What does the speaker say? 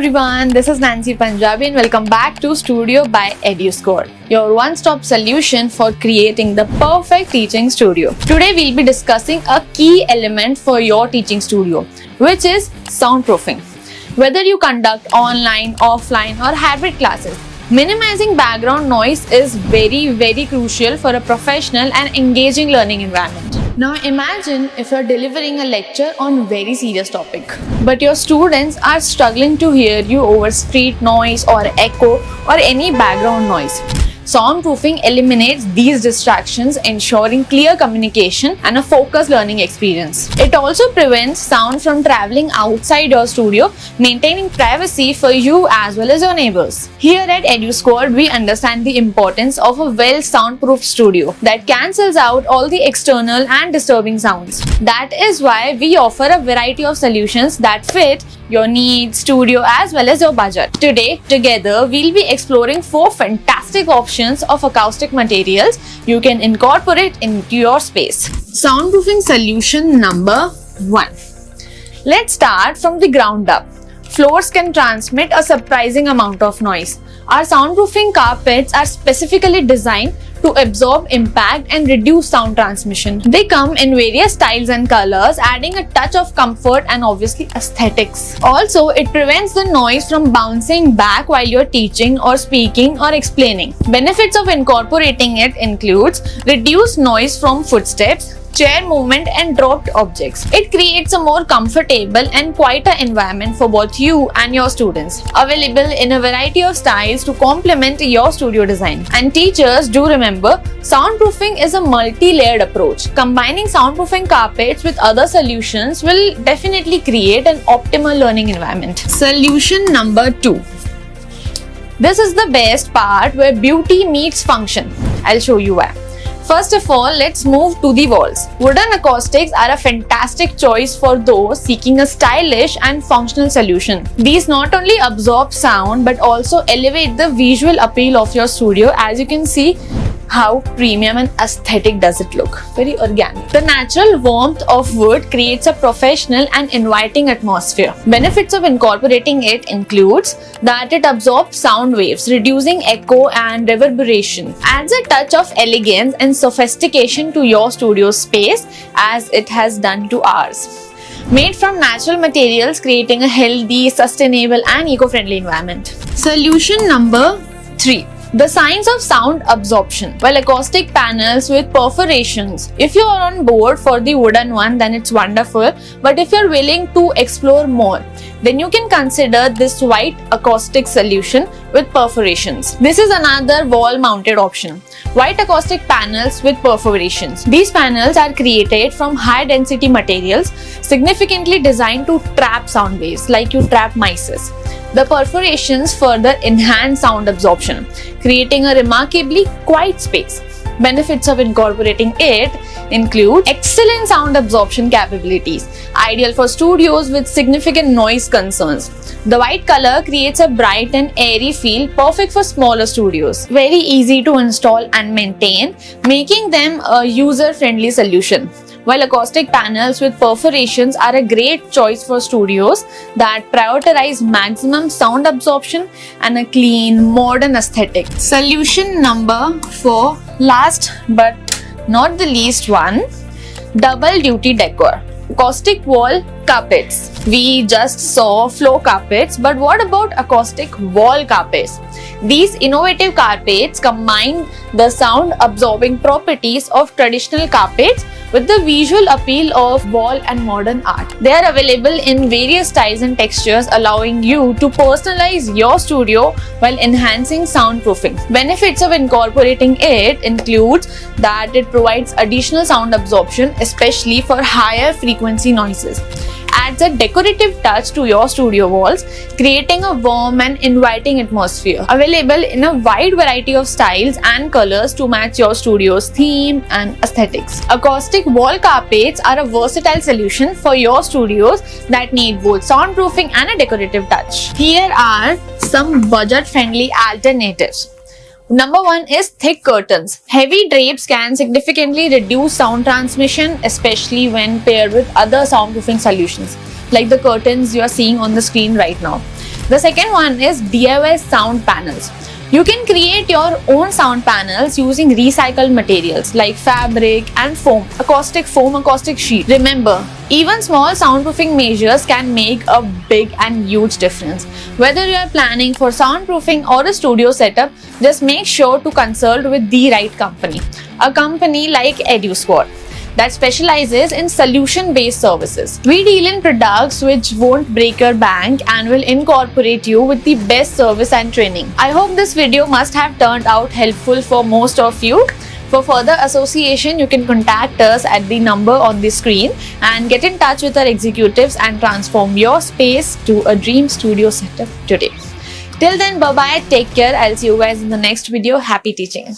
everyone, this is Nancy Punjabi and welcome back to Studio by EduScore, your one-stop solution for creating the perfect teaching studio. Today we'll be discussing a key element for your teaching studio, which is soundproofing. Whether you conduct online, offline or hybrid classes, minimizing background noise is very crucial for a professional and engaging learning environment. Now imagine if you're delivering a lecture on a very serious topic, but your students are struggling to hear you over street noise or echo or any background noise. Soundproofing eliminates these distractions, ensuring clear communication and a focused learning experience. It also prevents sound from traveling outside your studio, maintaining privacy for you as well as your neighbors. Here at EduScore, we understand the importance of a well-soundproof studio that cancels out all the external and disturbing sounds. That is why we offer a variety of solutions that fit your needs, studio as well as your budget. Today, together, we'll be exploring 4 fantastic options of acoustic materials you can incorporate into your space. Soundproofing solution number 1. Let's start from the ground up. Floors can transmit a surprising amount of noise. Our soundproofing carpets are specifically designed to absorb impact and reduce sound transmission. They come in various styles and colors, adding a touch of comfort and obviously aesthetics. Also, it prevents the noise from bouncing back while you're teaching or speaking or explaining. Benefits of incorporating it includes reduced noise from footsteps, chair movement and dropped objects. It creates a more comfortable and quieter environment for both you and your students. Available in a variety of styles to complement your studio design. And teachers, do remember, soundproofing is a multi-layered approach. Combining soundproofing carpets with other solutions will definitely create an optimal learning environment. Solution number 2. This is the best part where beauty meets function. I'll show you why. First of all, let's move to the walls. Wooden acoustics are a fantastic choice for those seeking a stylish and functional solution. These not only absorb sound but also elevate the visual appeal of your studio. As you can see, how premium and aesthetic does it look? Very organic. The natural warmth of wood creates a professional and inviting atmosphere. Benefits of incorporating it includes that it absorbs sound waves, reducing echo and reverberation. Adds a touch of elegance and sophistication to your studio space as it has done to ours. Made from natural materials, creating a healthy, sustainable and eco-friendly environment. Solution number 3. The signs of sound absorption. Well, acoustic panels with perforations. If you are on board for the wooden one, then it's wonderful. But if you're willing to explore more, then you can consider this white acoustic solution with perforations. This is another wall-mounted option. White acoustic panels with perforations. These panels are created from high-density materials, significantly designed to trap sound waves, like you trap mice. The perforations further enhance sound absorption, creating a remarkably quiet space. Benefits of incorporating it include excellent sound absorption capabilities, ideal for studios with significant noise concerns. The white color creates a bright and airy feel, perfect for smaller studios. Very easy to install and maintain, making them a user-friendly solution. While acoustic panels with perforations are a great choice for studios that prioritize maximum sound absorption and a clean, modern aesthetic. Solution number 4, last but not the least one, double duty decor. Acoustic wall carpets. We just saw floor carpets, but what about acoustic wall carpets? These innovative carpets combine the sound absorbing properties of traditional carpets with the visual appeal of wall and modern art. They are available in various styles and textures, allowing you to personalize your studio while enhancing soundproofing. Benefits of incorporating it includes that it provides additional sound absorption, especially for higher frequency noises. Adds a decorative touch to your studio walls, creating a warm and inviting atmosphere. Available in a wide variety of styles and colors to match your studio's theme and aesthetics. Acoustic wall carpets are a versatile solution for your studios that need both soundproofing and a decorative touch. Here are some budget-friendly alternatives. Number 1 is thick curtains. Heavy drapes can significantly reduce sound transmission, especially when paired with other soundproofing solutions, like the curtains you are seeing on the screen right now. The second one is DIY sound panels. You can create your own sound panels using recycled materials like fabric and foam, acoustic sheet. Remember, even small soundproofing measures can make a big and huge difference. Whether you are planning for soundproofing or a studio setup, just make sure to consult with the right company. A company like EduSquad that specializes in solution-based services. We deal in products which won't break your bank and will incorporate you with the best service and training. I hope this video must have turned out helpful for most of you. For further association, you can contact us at the number on the screen and get in touch with our executives and transform your space to a dream studio setup today. Till then, bye-bye, take care. I'll see you guys in the next video. Happy teaching.